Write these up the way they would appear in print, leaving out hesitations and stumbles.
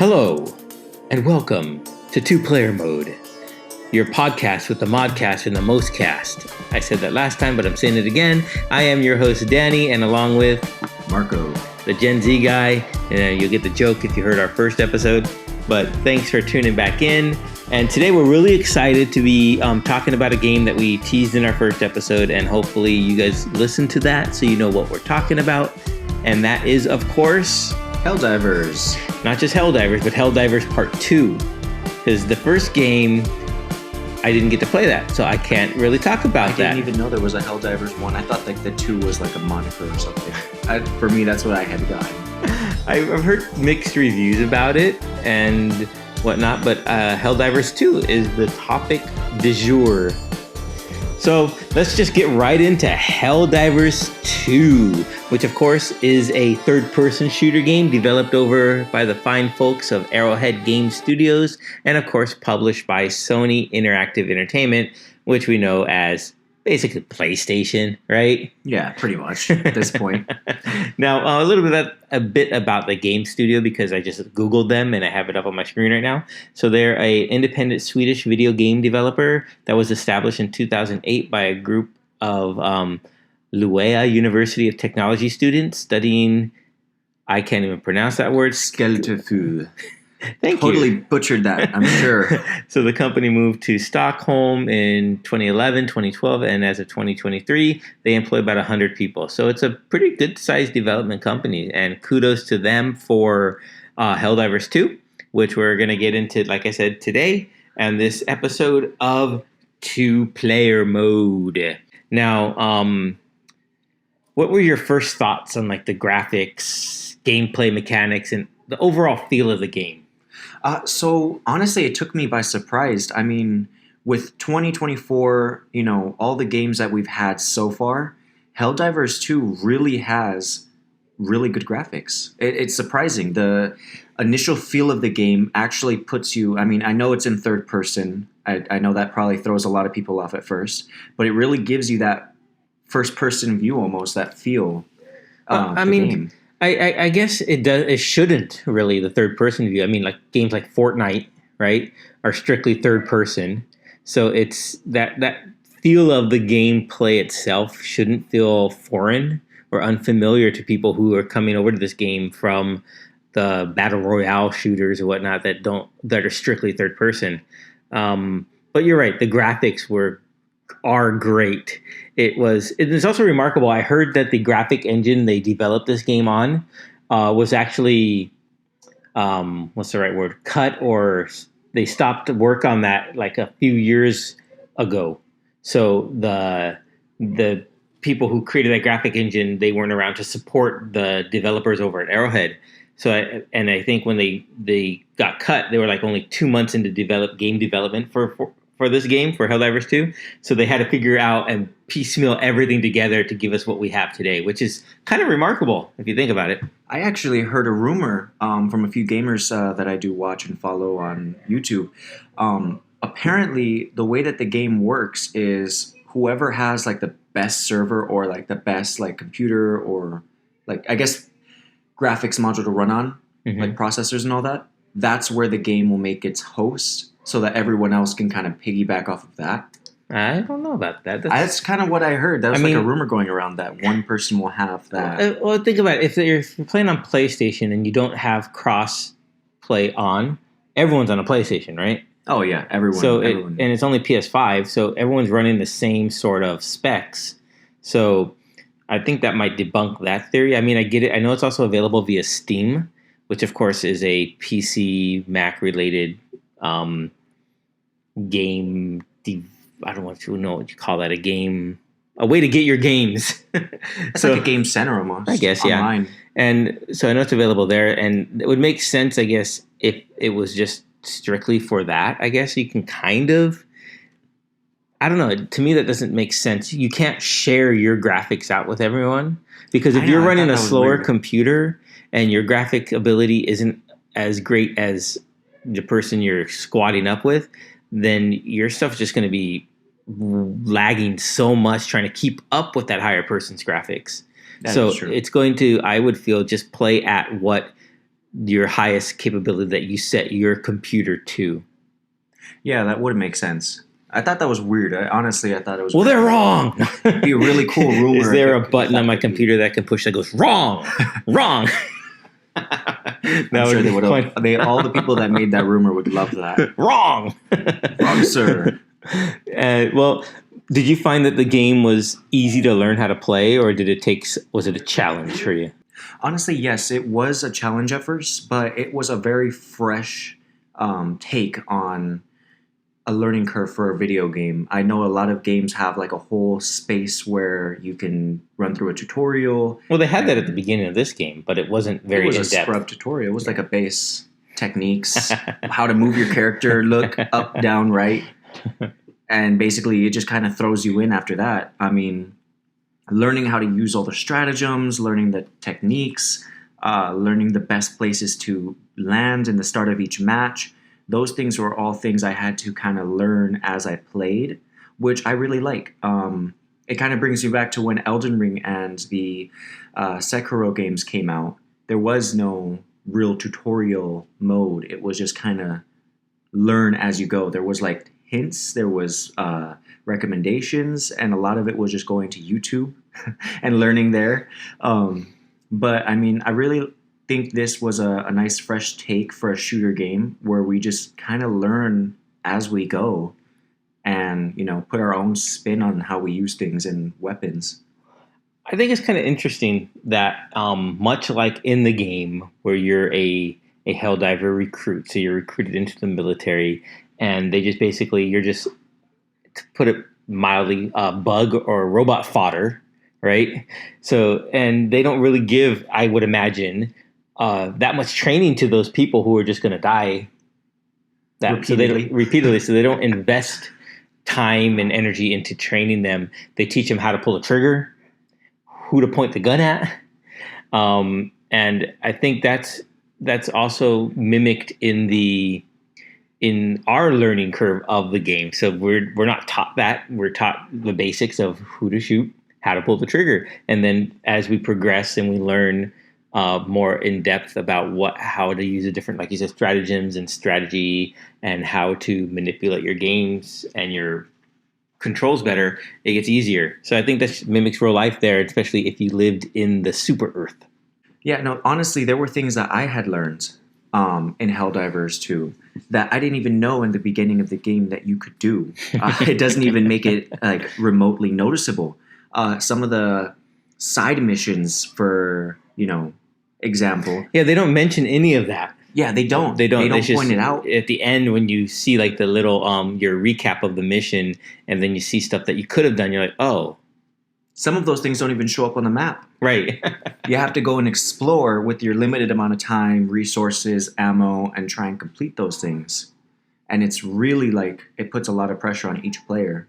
Hello, and welcome to Two-Player Mode, your podcast with the modcast and the most cast. I said that last time, but I'm saying it again. I am your host, Danny, and along with Marco, the Gen Z guy. And you'll get the joke if you heard our first episode. But thanks for tuning back in. And today we're really excited to be talking about a game that we teased in our first episode, and hopefully you guys listen to that so you know what we're talking about. And that is, of course, Helldivers. Not just Helldivers, but Helldivers Part 2. Because the first game, I didn't get to play that, so I can't really talk about that. I didn't even know there was a Helldivers 1. I thought like the 2 was like a moniker or something. For me, that's what I had gotten. I've heard mixed reviews about it and whatnot, but Helldivers 2 is the topic du jour. So let's just get right into Helldivers 2, which of course is a third-person shooter game developed over by the fine folks of Arrowhead Game Studios and of course published by Sony Interactive Entertainment, which we know as basically PlayStation, right? Yeah, pretty much at this point. Now, a bit about the game studio, because I just Googled them and I have it up on my screen right now. So they're an independent Swedish video game developer that was established in 2008 by a group of Luleå University of Technology students studying, I can't even pronounce that word. Skeletorfu. Thank totally you. Butchered that, I'm sure. So the company moved to Stockholm in 2011, 2012, and as of 2023, they employ about 100 people. So it's a pretty good-sized development company, and kudos to them for Helldivers 2, which we're going to get into, like I said, today, and this episode of Two-Player Mode. Now, what were your first thoughts on like the graphics, gameplay mechanics, and the overall feel of the game? So honestly, it took me by surprise. I mean, with 2024, all the games that we've had so far, Helldivers 2 really has really good graphics. It's surprising. The initial feel of the game actually puts you, I mean, I know it's in third person. I know that probably throws a lot of people off at first, but it really gives you that first person view almost, that feel. Game. I guess it does. It shouldn't really, the third person view. I mean, like games like Fortnite, right, are strictly third person. So it's that feel of the gameplay itself shouldn't feel foreign or unfamiliar to people who are coming over to this game from the battle royale shooters or whatnot that are strictly third person. But you're right. The graphics are great. It is also remarkable. I heard that the graphic engine they developed this game on was actually, what's the right word? Cut, or they stopped work on that like a few years ago. So the people who created that graphic engine, they weren't around to support the developers over at Arrowhead. So I think when they got cut, they were like only 2 months into game development for this game, for Helldivers 2. So they had to figure out and piecemeal everything together to give us what we have today, which is kind of remarkable if you think about it. I actually heard a rumor from a few gamers that I do watch and follow on YouTube. Apparently, the way that the game works is whoever has like the best server or like the best like computer or like, I guess, graphics module to run on, like processors and all that, that's where the game will make its host, so that everyone else can kind of piggyback off of that. I don't know about that. That's kind of what I heard. That was like a rumor going around that one person will have that. Well, think about it. If you're playing on PlayStation and you don't have cross play on, everyone's on a PlayStation, right? Oh yeah, everyone. So and it's only PS5, so everyone's running the same sort of specs. So I think that might debunk that theory. I mean, I get it. I know it's also available via Steam, which of course is a PC Mac related game. I don't know what you call that. A way to get your games. It's like a game center almost. I guess, online. Yeah. And so I know it's available there, and it would make sense, I guess, if it was just strictly for that. I guess you can kind of, I don't know. To me, that doesn't make sense. You can't share your graphics out with everyone, because if you're running a slower computer and your graphic ability isn't as great as the person you're squatting up with, then your stuff's just going to be lagging so much trying to keep up with that higher person's graphics. So it's going to, I would feel, just play at what your highest capability that you set your computer to. Yeah, that would make sense. I thought that was weird. Honestly, I thought it was. Well, weird. they're wrong. It'd be a really cool rumor. Is there a button on my computer that can push that goes wrong, wrong? I'm sure they would have. All the people that made that rumor would love that. Wrong, wrong, sir. Well, did you find that the game was easy to learn how to play, or was it a challenge for you? Honestly, yes, it was a challenge at first, but it was a very fresh take on a learning curve for a video game. I know a lot of games have like a whole space where you can run through a tutorial. Well, they had that at the beginning of this game, but it wasn't very in-depth. It was a scrub tutorial. It was like a base techniques, how to move your character, look up, down, right. And basically it just kind of throws you in after that. I mean, learning how to use all the stratagems, learning the techniques, learning the best places to land in the start of each match. Those things were all things I had to kind of learn as I played, which I really like. It kind of brings you back to when Elden Ring and the Sekiro games came out. There was no real tutorial mode. It was just kind of learn as you go. There was like hints, there was recommendations, and a lot of it was just going to YouTube and learning there. But I mean, I really think this was a nice fresh take for a shooter game where we just kind of learn as we go and, put our own spin on how we use things and weapons. I think it's kind of interesting that much like in the game where you're a Helldiver recruit, so you're recruited into the military, and they just basically, you're just, to put it mildly, bug or robot fodder, right? So, and they don't really give, I would imagine, that much training to those people who are just going to die repeatedly. So they don't invest time and energy into training them. They teach them how to pull a trigger, who to point the gun at. And I think that's also mimicked in our learning curve of the game. So we're not taught that. We're taught the basics of who to shoot, how to pull the trigger. And then as we progress and we learn more in depth about how to use the different, like you said, stratagems and strategy and how to manipulate your games and your controls better, it gets easier. So I think that mimics real life there, especially if you lived in the super Earth. Yeah, no, honestly, there were things that I had learned in Helldivers 2 that I didn't even know in the beginning of the game that you could do. It doesn't even make it like remotely noticeable. Some of the side missions, for example. Yeah, they don't mention any of that. Yeah, they don't. They don't point it out at the end when you see like the little your recap of the mission, and then you see stuff that you could have done. You're like, oh. Some of those things don't even show up on the map. Right. You have to go and explore with your limited amount of time, resources, ammo, and try and complete those things. And it's really like, it puts a lot of pressure on each player.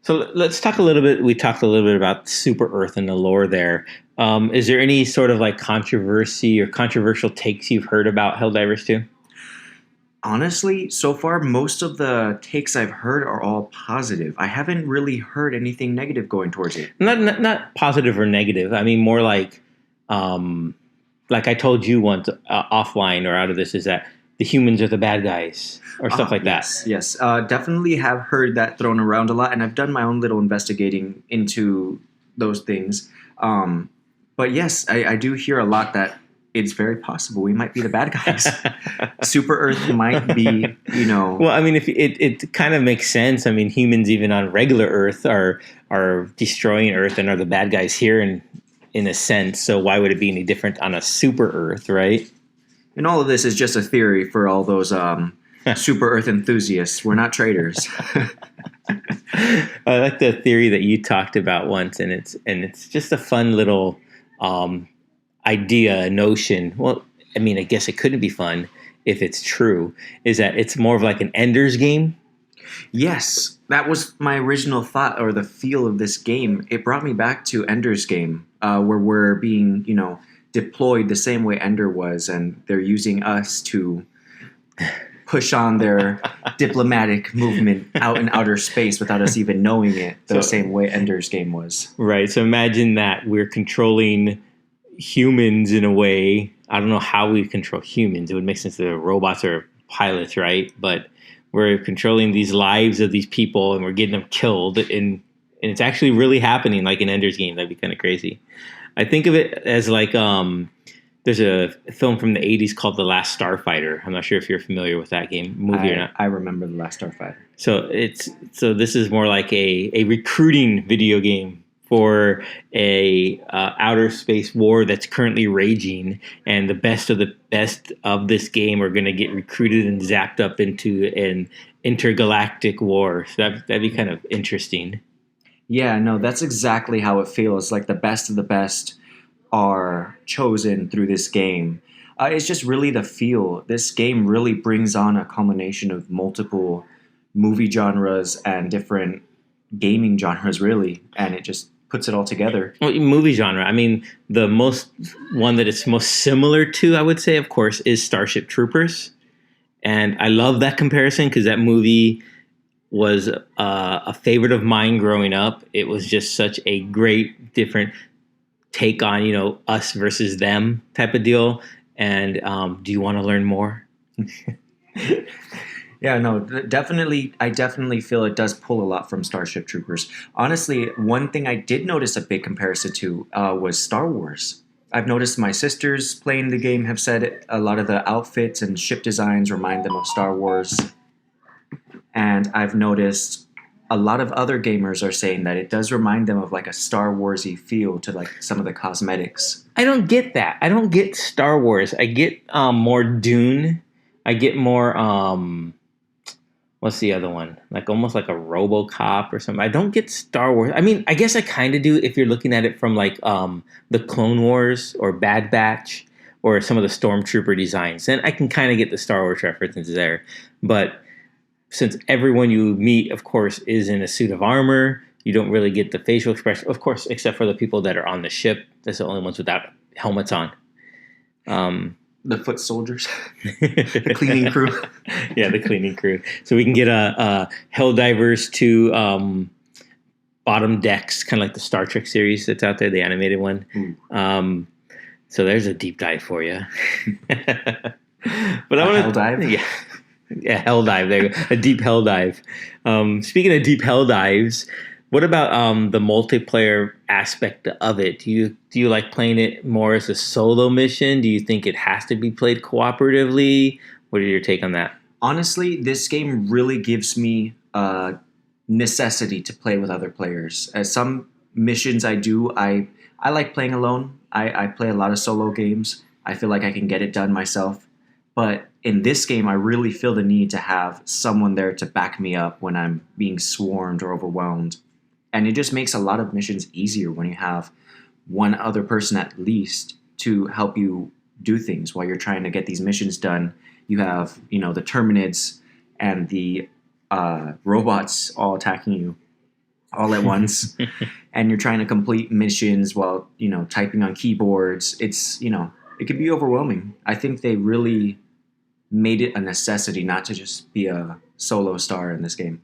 So let's talk a little bit. We talked a little bit about Super Earth and the lore there. Is there any sort of like controversy or controversial takes you've heard about Helldivers 2? Honestly, so far, most of the takes I've heard are all positive. I haven't really heard anything negative going towards it. Not positive or negative. I mean, more like I told you once offline or out of this, is that the humans are the bad guys or stuff like that. Yes. Definitely have heard that thrown around a lot, and I've done my own little investigating into those things. But yes, I do hear a lot that it's very possible we might be the bad guys. Super Earth might be, Well, I mean, if it kind of makes sense. I mean, humans even on regular Earth are destroying Earth and are the bad guys here in a sense. So why would it be any different on a Super Earth, right? And all of this is just a theory for all those Super Earth enthusiasts. We're not traitors. I like the theory that you talked about once, and it's just a fun little idea, notion. Well, I mean, I guess it couldn't be fun if it's true. Is that it's more of like an Ender's game? Yes, that was my original thought, or the feel of this game. It brought me back to Ender's Game, where we're being, deployed the same way Ender was, and they're using us to push on their diplomatic movement out in outer space without us even knowing it, the same way Ender's Game was. Right. So imagine that we're controlling humans in a way. I don't know how we control humans. It would make sense that they're robots or pilots, right? But we're controlling these lives of these people and we're getting them killed, and it's actually really happening, like in Ender's Game. That'd be kind of crazy. I think of it as like there's a film from the 80s called The Last Starfighter. I'm not sure if you're familiar with that movie or not. I remember The Last Starfighter. So this is more like a recruiting video game for a outer space war that's currently raging, and the best of this game are going to get recruited and zapped up into an intergalactic war. So that'd be kind of interesting. Yeah, no, that's exactly how it feels. Like the best of the best are chosen through this game. It's just really the feel. This game really brings on a combination of multiple movie genres and different gaming genres, really, and it just puts it all together. Well, movie genre. I mean, the most one that it's most similar to, I would say, of course, is Starship Troopers, and I love that comparison because that movie was a favorite of mine growing up. It was just such a great, different take on, us versus them type of deal. And do you want to learn more? Yeah, no, definitely. I definitely feel it does pull a lot from Starship Troopers. Honestly, one thing I did notice a big comparison to was Star Wars. I've noticed my sisters playing the game have said a lot of the outfits and ship designs remind them of Star Wars. And I've noticed a lot of other gamers are saying that it does remind them of like a Star Warsy feel to like some of the cosmetics. I don't get that. I don't get Star Wars. I get more Dune. I get more what's the other one? Like almost like a RoboCop or something. I don't get Star Wars. I mean, I guess I kind of do if you're looking at it from like the Clone Wars or Bad Batch or some of the Stormtrooper designs. Then I can kind of get the Star Wars references there. But since everyone you meet, of course, is in a suit of armor, you don't really get the facial expression, of course, except for the people that are on the ship. That's the only ones without helmets on. The foot soldiers, the cleaning crew. Yeah, the cleaning crew. So we can get a Helldivers to Bottom Decks, kind of like the Star Trek series that's out there, the animated one. So there's a deep dive for you. But I want to Helldive? Yeah, Helldive. There you go. A deep Helldive. Speaking of deep Helldives, what about the multiplayer aspect of it? Do you like playing it more as a solo mission? Do you think it has to be played cooperatively? What are your take on that? Honestly, this game really gives me a necessity to play with other players. As some missions I do, I like playing alone. I play a lot of solo games. I feel like I can get it done myself. But in this game, I really feel the need to have someone there to back me up when I'm being swarmed or overwhelmed. And it just makes a lot of missions easier when you have one other person at least to help you do things while you're trying to get these missions done. You have, the Terminids and the robots all attacking you all at once. And you're trying to complete missions while, typing on keyboards. It's, it can be overwhelming. I think they really made it a necessity not to just be a solo star in this game.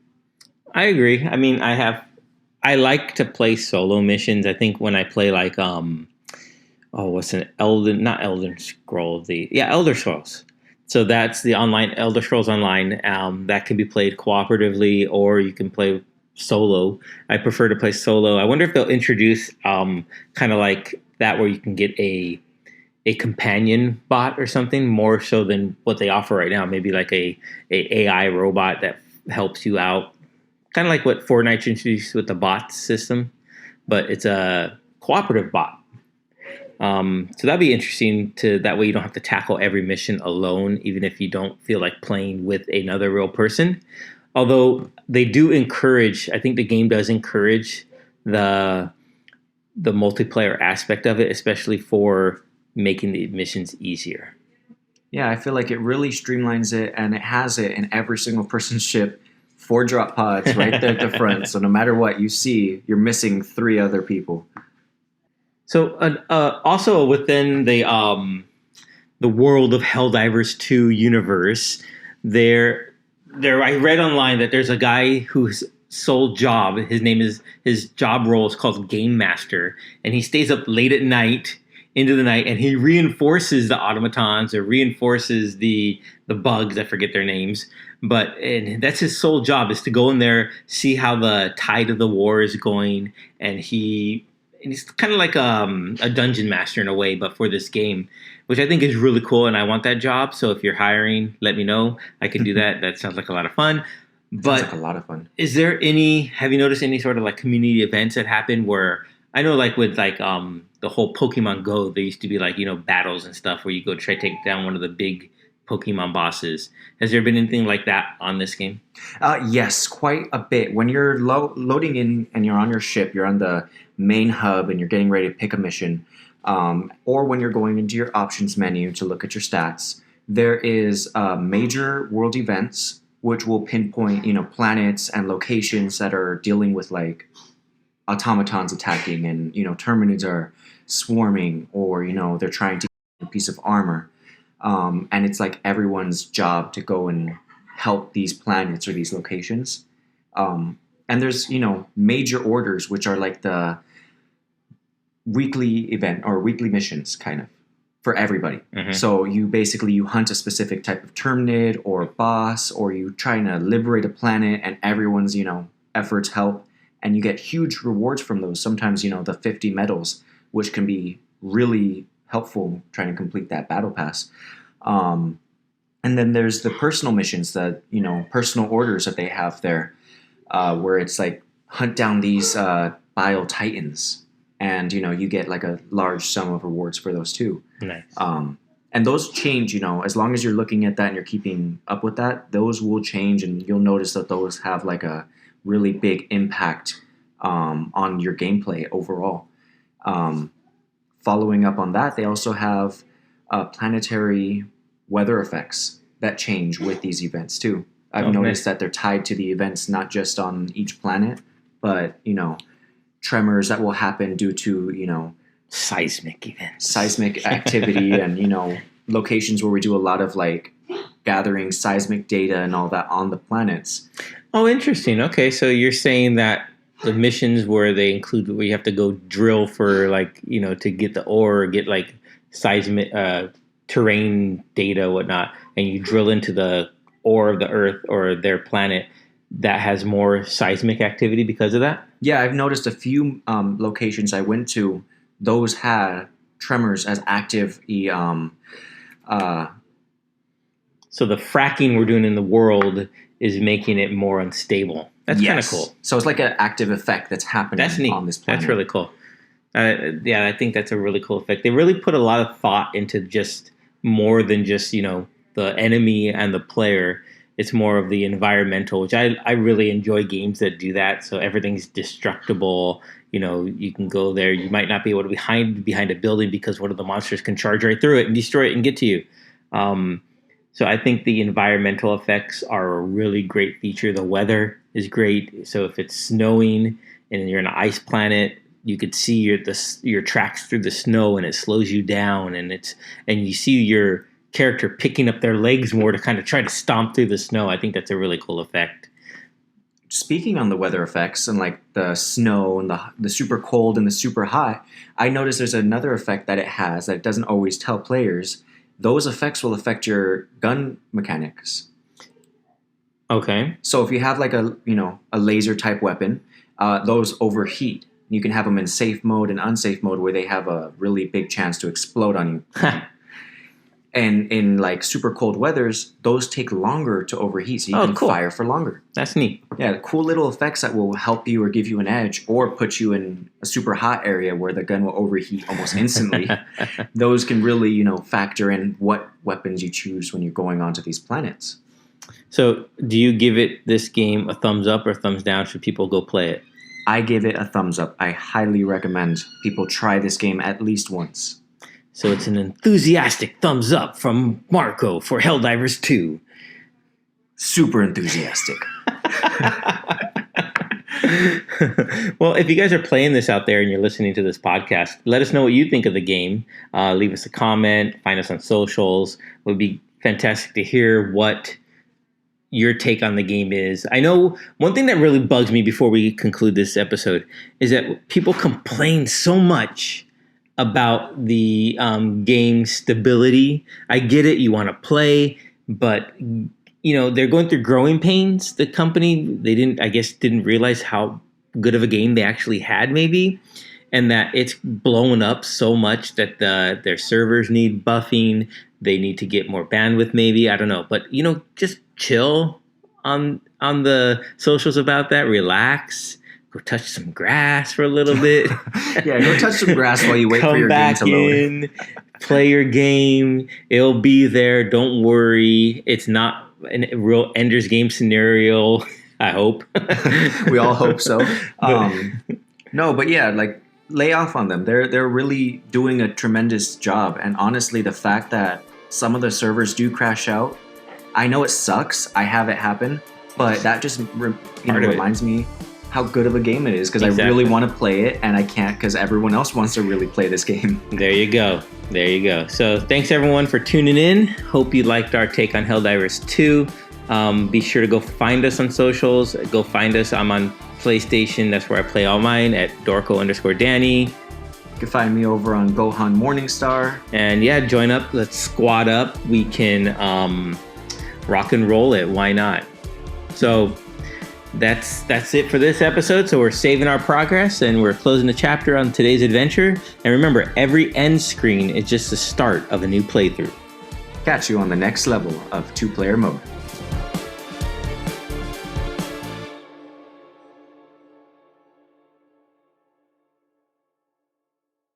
I agree. I mean, I like to play solo missions. I think when I play like what's an Elder Scrolls. So that's the online Elder Scrolls Online. That can be played cooperatively, or you can play solo. I prefer to play solo. I wonder if they'll introduce kind of like that, where you can get a companion bot or something, more so than what they offer right now. Maybe like a AI robot that helps you out. Kind of like what Fortnite introduced with the bot system, but it's a cooperative bot. So that'd be interesting. That way you don't have to tackle every mission alone, even if you don't feel like playing with another real person. Although they do encourage, I think the game does encourage the multiplayer aspect of it, especially for making the missions easier. Yeah, I feel like it really streamlines it, and it has it in every single person's ship. 4 drop pods right there at the front. So no matter what you see, you're missing 3 other people. So also within the world of Helldivers 2 universe, there I read online that there's a guy whose sole job, his job role is called Game Master, and he stays up late at night into the night, and he reinforces the automatons or reinforces the bugs. I forget their names, and that's his sole job, is to go in there, see how the tide of the war is going, and he's kind of like a dungeon master in a way, but for this game, which I think is really cool, and I want that job. So if you're hiring, let me know. I can do that. That sounds like a lot of fun. But sounds like a lot of fun. Have you noticed any sort of like community events that happen where, I know like with like the whole Pokemon Go, there used to be like, battles and stuff where you go try to take down one of the big Pokemon bosses. Has there been anything like that on this game? Yes, quite a bit. When you're loading in and you're on your ship, you're on the main hub and you're getting ready to pick a mission, or when you're going into your options menu to look at your stats, there is major world events which will pinpoint, planets and locations that are dealing with like automatons attacking, and terminids are swarming, or they're trying to get a piece of armor. And it's like everyone's job to go and help these planets or these locations. And there's, major orders, which are like the weekly event or weekly missions kind of for everybody. Mm-hmm. So you hunt a specific type of terminid or boss, or you trying to liberate a planet, and everyone's, efforts help. And you get huge rewards from those. Sometimes, the 50 medals, which can be really helpful trying to complete that battle pass. And then there's the personal missions, that personal orders that they have there, where it's like hunt down these bile titans, and you get like a large sum of rewards for those too. Nice. And those change, as long as you're looking at that and you're keeping up with that, those will change, and you'll notice that those have like a really big impact on your gameplay overall. Following up on that, they also have planetary weather effects that change with these events too. I've noticed that they're tied to the events, not just on each planet, but tremors that will happen due to seismic events, seismic activity, and locations where we do a lot of like gathering seismic data and all that on the planets. Oh, interesting. Okay, so you're saying that the missions where they include where you have to go drill for like to get the ore, or get like seismic terrain data, whatnot, and you drill into the ore of the Earth or their planet, that has more seismic activity because of that? Yeah, I've noticed a few locations I went to, those had tremors as active. So the fracking we're doing in the world is making it more unstable. That's kind of cool. So it's like an active effect that's happening. That's neat. On this planet. That's really cool. Yeah, I think that's a really cool effect. They really put a lot of thought into just more than just the enemy and the player. It's more of the environmental, which I really enjoy games that do that. So everything's destructible. You can go there. You might not be able to hide behind a building because one of the monsters can charge right through it and destroy it and get to you. So I think the environmental effects are a really great feature. The weather is great. So if it's snowing and you're on an ice planet, you could see your tracks through the snow, and it slows you down, and you see your character picking up their legs more to kind of try to stomp through the snow. I think that's a really cool effect. Speaking on the weather effects and like the snow and the super cold and the super hot, I noticed there's another effect that it has that it doesn't always tell players. Those effects will affect your gun mechanics. Okay. So if you have like a laser type weapon, those overheat. You can have them in safe mode and unsafe mode, where they have a really big chance to explode on you. And in like super cold weathers, those take longer to overheat, so you can fire for longer. That's neat. Yeah, cool little effects that will help you or give you an edge, or put you in a super hot area where the gun will overheat almost instantly. Those can really, factor in what weapons you choose when you're going onto these planets. So do you give this game a thumbs up or thumbs down? Should people go play it? I give it a thumbs up. I highly recommend people try this game at least once. So it's an enthusiastic thumbs up from Marco for Helldivers 2. Super enthusiastic. Well, if you guys are playing this out there and you're listening to this podcast, let us know what you think of the game. Leave us a comment. Find us on socials. It would be fantastic to hear what your take on the game is. I know one thing that really bugs me before we conclude this episode is that people complain so much about the game stability. I get it, you want to play, but they're going through growing pains. The company, didn't realize how good of a game they actually had, maybe, and that it's blown up so much that their servers need buffing. They need to get more bandwidth, maybe. I don't know, but just chill on the socials about that. Relax. Go touch some grass for a little bit. Yeah, go touch some grass while you wait for your game to load. Play your game. It'll be there. Don't worry. It's not a real Ender's Game scenario. I hope. We all hope so. No, but yeah, like lay off on them. They're really doing a tremendous job. And honestly, the fact that some of the servers do crash out, I know it sucks. I have it happen, but that just reminds me how good of a game it is, because I really want to play it and I can't because everyone else wants to really play this game. There you go. So thanks everyone for tuning in. Hope you liked our take on Helldivers 2. Be sure to go find us on socials. Go find us. I'm on PlayStation. That's where I play all mine, at Dorko_Danny. You can find me over on Gohan Morningstar. And yeah, join up. Let's squad up. We can rock and roll it. Why not? So that's it for this episode. So we're saving our progress and we're closing the chapter on today's adventure. And remember, every end screen is just the start of a new playthrough. Catch you on the next level of 2-player mode.